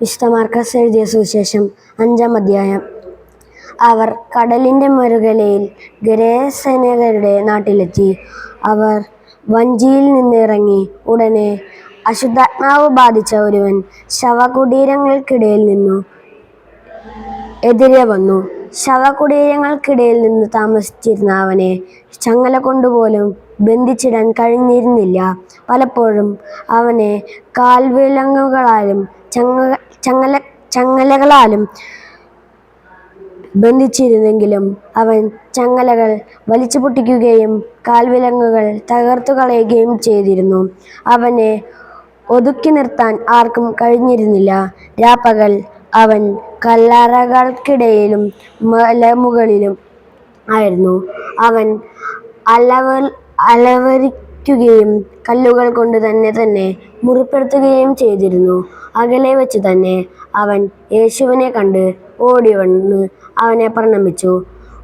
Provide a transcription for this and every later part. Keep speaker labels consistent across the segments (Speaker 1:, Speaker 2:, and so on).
Speaker 1: വിശുദ്ധ മാർക്കോസ് എഴുതിയ സുവിശേഷം 5-ാം അധ്യായം. അവർ കടലിന്റെ മറുകരയിൽ ഗെരസേനരുടെ നാട്ടിലെത്തി. അവർ വഞ്ചിയിൽ നിന്നിറങ്ങി. ഉടനെ അശുദ്ധാത്മാവ് ബാധിച്ച ഒരുവൻ ശവകുടീരങ്ങൾക്കിടയിൽ നിന്നു എതിരെ വന്നു. ശവകുടീരങ്ങൾക്കിടയിൽ നിന്ന് താമസിച്ചിരുന്ന അവനെ ചങ്ങല കൊണ്ടുപോലും ബന്ധിച്ചിടാൻ കഴിഞ്ഞിരുന്നില്ല. പലപ്പോഴും അവനെ കാൽവിലങ്ങുകളാലും ചങ്ങലകളാലും ബന്ധിച്ചിരുന്നെങ്കിലും അവൻ ചങ്ങലകൾ വലിച്ചു പൊട്ടിക്കുകയും കാൽവിലങ്ങുകൾ തകർത്തുകളയുകയും ചെയ്തിരുന്നു. അവനെ ഒതുക്കി നിർത്താൻ ആർക്കും കഴിഞ്ഞിരുന്നില്ല. രാപ്പകൽ അവൻ കല്ലറകൾക്കിടയിലും മലമുകളിലും ആയിരുന്നു. അവൻ അലവരിക്കുകയും കല്ലുകൾ കൊണ്ട് തന്നെ മുറിപ്പെടുത്തുകയും ചെയ്തിരുന്നു. അകലെ വെച്ച് തന്നെ അവൻ യേശുവിനെ കണ്ട് ഓടിവന്ന് അവനെ പ്രണമിച്ചു.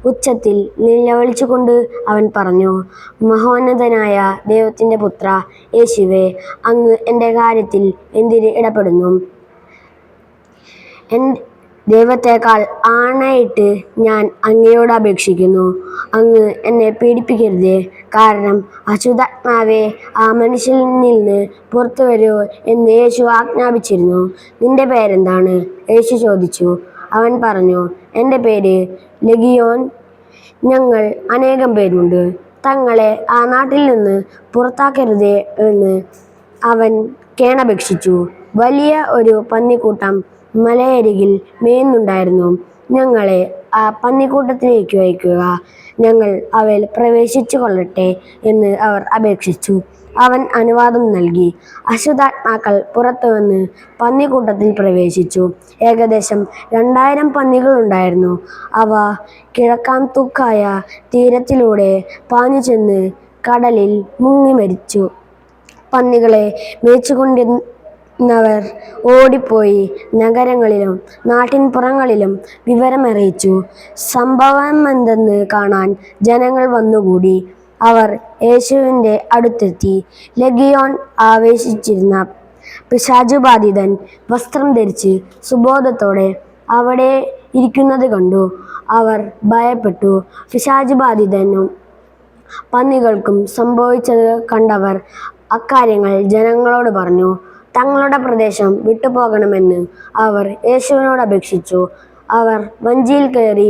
Speaker 1: ഉച്ചത്തിൽ നിലവിളിച്ചുകൊണ്ട് അവൻ പറഞ്ഞു, മഹോന്നതനായ ദൈവത്തിന്റെ പുത്ര യേശുവേ, അങ്ങ് എൻ്റെ കാര്യത്തിൽ എന്തിന് ഇടപെടുന്നു? ദൈവത്തെക്കാൾ ആണയിട്ട് ഞാൻ അങ്ങയോട് അപേക്ഷിക്കുന്നു, അങ്ങ് എന്നെ പീഡിപ്പിക്കരുതേ. കാരണം അശുദ്ധാത്മാവേ, ആ മനുഷ്യനിൽ നിന്ന് പുറത്തു വരൂ എന്ന് യേശു ആജ്ഞാപിച്ചിരുന്നു. നിന്റെ പേരെന്താണ്? യേശു ചോദിച്ചു. അവൻ പറഞ്ഞു, എൻ്റെ പേര് ലെഗിയോൻ. ഞങ്ങൾ അനേകം പേരുണ്ട്. തങ്ങളെ ആ നാട്ടിൽ നിന്ന് പുറത്താക്കരുതേ എന്ന് അവൻ കേണപേക്ഷിച്ചു. വലിയ ഒരു പന്നിക്കൂട്ടം മലയരികിൽ മേയുന്നുണ്ടായിരുന്നു. ഞങ്ങളെ ആ പന്നിക്കൂട്ടത്തിലേക്ക് അയക്കുക, ഞങ്ങൾ അവയിൽ പ്രവേശിച്ചു കൊള്ളട്ടെ എന്ന് അവർ അപേക്ഷിച്ചു. അവൻ അനുവാദം നൽകി. അശുദ്ധാത്മാക്കൾ പുറത്തു വന്ന് പന്നിക്കൂട്ടത്തിൽ പ്രവേശിച്ചു. ഏകദേശം 2000 പന്നികളുണ്ടായിരുന്നു. അവ കിഴക്കാംതൂക്കായ തീരത്തിലൂടെ പാഞ്ഞു ചെന്ന് കടലിൽ മുങ്ങി മരിച്ചു. പന്നികളെ മേയിച്ചുകൊണ്ടിരുന്നവർ ഓടിപ്പോയി നഗരങ്ങളിലും നാട്ടിൻപുറങ്ങളിലും വിവരമറിയിച്ചു. സംഭവമെന്തെന്ന് കാണാൻ ജനങ്ങൾ വന്നുകൂടി. അവർ യേശുവിൻ്റെ അടുത്തെത്തി. ലെഗിയോൻ ആവേശിച്ചിരുന്ന പിശാചുബാധിതൻ വസ്ത്രം ധരിച്ച് സുബോധത്തോടെ അവിടെ ഇരിക്കുന്നത് കണ്ടു. അവർ ഭയപ്പെട്ടു. പിശാചുബാധിതനും പന്നികൾക്കും സംഭവിച്ചത് കണ്ടവർ അക്കാര്യങ്ങൾ ജനങ്ങളോട് പറഞ്ഞു. തങ്ങളുടെ പ്രദേശം വിട്ടുപോകണമെന്ന് അവർ യേശുവിനോട് അപേക്ഷിച്ചു. അവർ വഞ്ചിയിൽ കയറി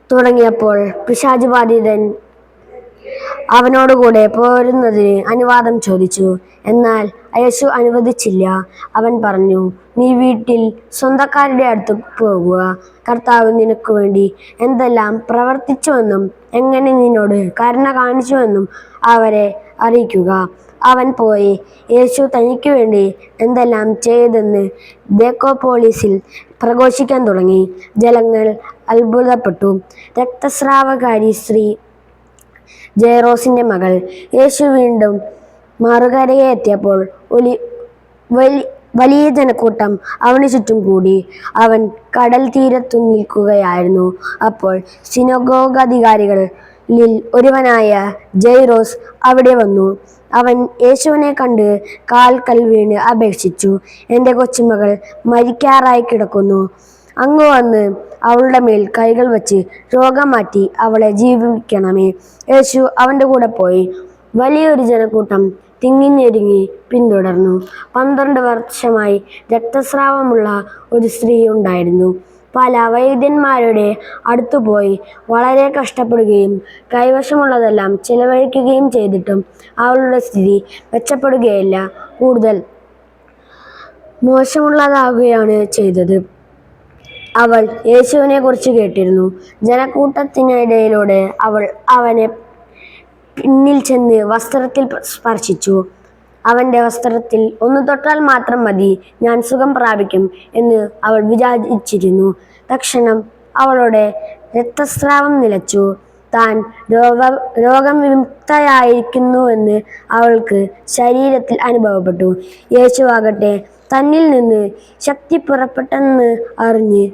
Speaker 1: തുടങ്ങിയപ്പോൾ പിശാചുബാധിതൻ അവനോടുകൂടെ പോരുന്നതിന് അനുവാദം ചോദിച്ചു. എന്നാൽ യേശു അനുവദിച്ചില്ല. അവൻ പറഞ്ഞു, നീ വീട്ടിൽ സ്വന്തക്കാരുടെ അടുത്ത് പോകുക. കർത്താവ് നിനക്ക് വേണ്ടി എന്തെല്ലാം പ്രവർത്തിച്ചുവെന്നും എങ്ങനെ നിന്നോട് കരുണ കാണിച്ചുവെന്നും അവരെ അറിയിക്കുക. അവൻ പോയി യേശു തനിക്ക് വേണ്ടി എന്തെല്ലാം ചെയ്തെന്ന് ദെക്കോപോളിസിൽ പ്രഘോഷിക്കാൻ തുടങ്ങി. ജനങ്ങൾ അത്ഭുതപ്പെട്ടു. രക്തസ്രാവകാരി സ്ത്രീ ജൈറോസിന്റെ മകൾ യേശു വീണ്ടും മറുകരയെ എത്തിയപ്പോൾ വലിയ ജനക്കൂട്ടം അവന് ചുറ്റും കൂടി. അവൻ കടൽ തീരത്തു നിൽക്കുകയായിരുന്നു. അപ്പോൾ സിനഗോഗ് അധികാരികളിൽ ഒരുവനായ ജൈറോസ് അവിടെ വന്നു. അവൻ യേശുവിനെ കണ്ട് കാൽക്കൽ വീണ് അപേക്ഷിച്ചു, എൻ്റെ കൊച്ചുമകൾ മരിക്കാറായി കിടക്കുന്നു. അങ്ങ് വന്ന് അവളുടെ മേൽ കൈകൾ വച്ച് രോഗം മാറ്റി അവളെ ജീവിപ്പിക്കണമേ. യേശു അവൻ്റെ കൂടെ പോയി. വലിയൊരു ജനക്കൂട്ടം തിങ്ങിഞ്ഞെരുങ്ങി പിന്തുടർന്നു. 12 വർഷമായി രക്തസ്രാവമുള്ള ഒരു സ്ത്രീ ഉണ്ടായിരുന്നു. പല വൈദ്യന്മാരുടെ അടുത്തുപോയി വളരെ കഷ്ടപ്പെടുകയും കൈവശമുള്ളതെല്ലാം ചിലവഴിക്കുകയും ചെയ്തിട്ടും അവളുടെ സ്ഥിതി മെച്ചപ്പെടുകയില്ല, കൂടുതൽ മോശമുള്ളതാകുകയാണ് ചെയ്തത്. അവൾ യേശുവിനെ കുറിച്ച് കേട്ടിരുന്നു. ജനക്കൂട്ടത്തിനിടയിലൂടെ അവൾ അവനെ പിന്നിൽ ചെന്ന് വസ്ത്രത്തിൽ സ്പർശിച്ചു. അവൻ്റെ വസ്ത്രത്തിൽ ഒന്ന് തൊട്ടാൽ മാത്രം മതി, ഞാൻ സുഖം പ്രാപിക്കും എന്ന് അവൾ വിചാരിച്ചിരുന്നു. തക്ഷണം അവളുടെ രക്തസ്രാവം നിലച്ചു. താൻ രോഗവിമുക്തയായിരിക്കുന്നുവെന്ന് അവൾക്ക് ശരീരത്തിൽ അനുഭവപ്പെട്ടു. യേശുവാകട്ടെ തന്നിൽ നിന്ന് ശക്തി പുറപ്പെട്ടെന്ന് അറിഞ്ഞ്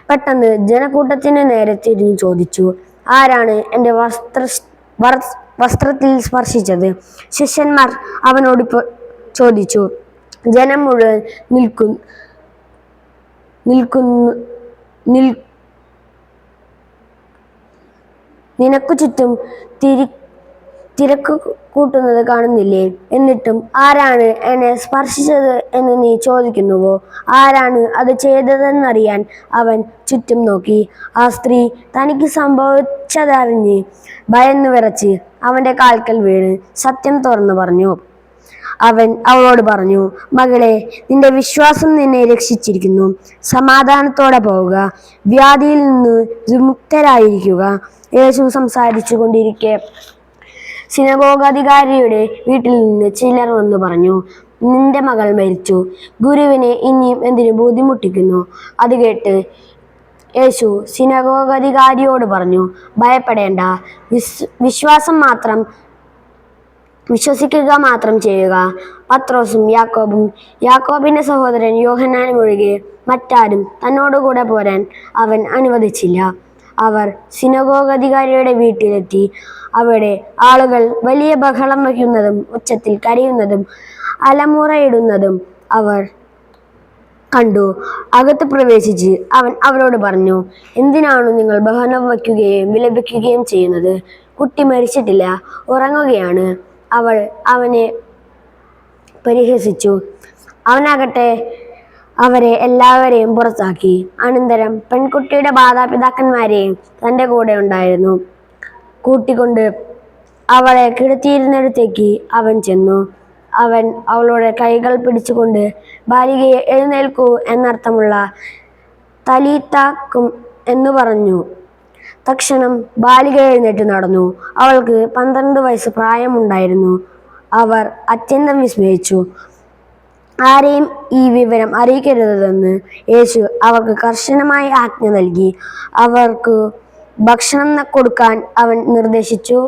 Speaker 1: പെട്ടെന്ന് ജനക്കൂട്ടത്തിന് നേരെ തിരിഞ്ഞു ചോദിച്ചു, ആരാണ് എൻ്റെ വസ്ത്രത്തിൽ സ്പർശിച്ചത്? ശിഷ്യന്മാർ അവനോട് ചോദിച്ചു. ജനം മുഴുവൻ നിനക്കു ചുറ്റും തിരക്ക് കൂട്ടുന്നത് കാണുന്നില്ലേ? എന്നിട്ടും ആരാണ് എന്നെ സ്പർശിച്ചത് എന്ന് നീ ചോദിക്കുന്നുവോ? ആരാണ് അത് ചെയ്തതെന്നറിയാൻ അവൻ ചുറ്റും നോക്കി. ആ സ്ത്രീ തനിക്ക് സംഭവിച്ചതറിഞ്ഞ് ഭയന്നു വിറച്ച് അവന്റെ കാൽക്കൽ വീണ് സത്യം തുറന്നു പറഞ്ഞു. അവൻ അവളോട് പറഞ്ഞു, മകളെ, നിന്റെ വിശ്വാസം നിന്നെ രക്ഷിച്ചിരിക്കുന്നു. സമാധാനത്തോടെ പോവുക, വ്യാധിയിൽ നിന്ന് വിമുക്തരായിരിക്കുക. യേശു സംസാരിച്ചു കൊണ്ടിരിക്കെ സിനഗോഗാധികാരിയുടെ വീട്ടിൽ നിന്ന് ചിലർ വന്നു പറഞ്ഞു, നിന്റെ മകൾ മരിച്ചു. ഗുരുവിനെ ഇനിയും എന്തിനു ബുദ്ധിമുട്ടിക്കുന്നു? അത് കേട്ട് യേശു സിനഗോഗാധികാരിയോട് പറഞ്ഞു, ഭയപ്പെടേണ്ട, വിശ്വസിക്കുക മാത്രം ചെയ്യുക. പത്രോസും യാക്കോബും യാക്കോബിന്റെ സഹോദരൻ യോഹന്നാനും ഒഴികെ മറ്റാരും തന്നോടുകൂടെ പോരാൻ അവൻ അനുവദിച്ചില്ല. അവർ സിനഗോഗാധികാരിയുടെ വീട്ടിലെത്തി. അവിടെ ആളുകൾ വലിയ ബഹളം വയ്ക്കുന്നതും ഉച്ചത്തിൽ കരയുന്നതും അലമുറയിടുന്നതും അവർ കണ്ടു. അകത്ത് പ്രവേശിച്ച് അവൻ അവരോട് പറഞ്ഞു, എന്തിനാണു നിങ്ങൾ ബഹളം വയ്ക്കുകയും വിലപിക്കുകയും ചെയ്യുന്നത്? കുട്ടി മരിച്ചിട്ടില്ല, ഉറങ്ങുകയാണ്. അവൾ അവനെ പരിഹസിച്ചു. അവനാകട്ടെ അവരെ എല്ലാവരെയും പുറത്താക്കി. അനന്തരം പെൺകുട്ടിയുടെ മാതാപിതാക്കന്മാരെയും തൻ്റെ കൂടെ ഉണ്ടായിരുന്നു കൂട്ടിക്കൊണ്ട് അവളെ കിടത്തിയിരുന്നിടത്തേക്ക് അവൻ ചെന്നു. അവൻ അവളുടെ കൈകൾ പിടിച്ചുകൊണ്ട്, ബാലികയെ എഴുന്നേൽക്കൂ എന്നർത്ഥമുള്ള തലീത്ത എന്നു പറഞ്ഞു. തക്ഷണം ബാലിക എഴുന്നേറ്റ് നടന്നു. അവൾക്ക് 12 വയസ്സ് പ്രായമുണ്ടായിരുന്നു. അവർ അത്യന്തം വിസ്മയിച്ചു. ആരെയും ഈ വിവരം അറിയിക്കരുതെന്ന് യേശു അവർക്ക് കർശനമായി ആജ്ഞ നൽകി. അവർക്ക് ഭക്ഷണം കൊടുക്കാൻ അവൻ നിർദ്ദേശിച്ചു.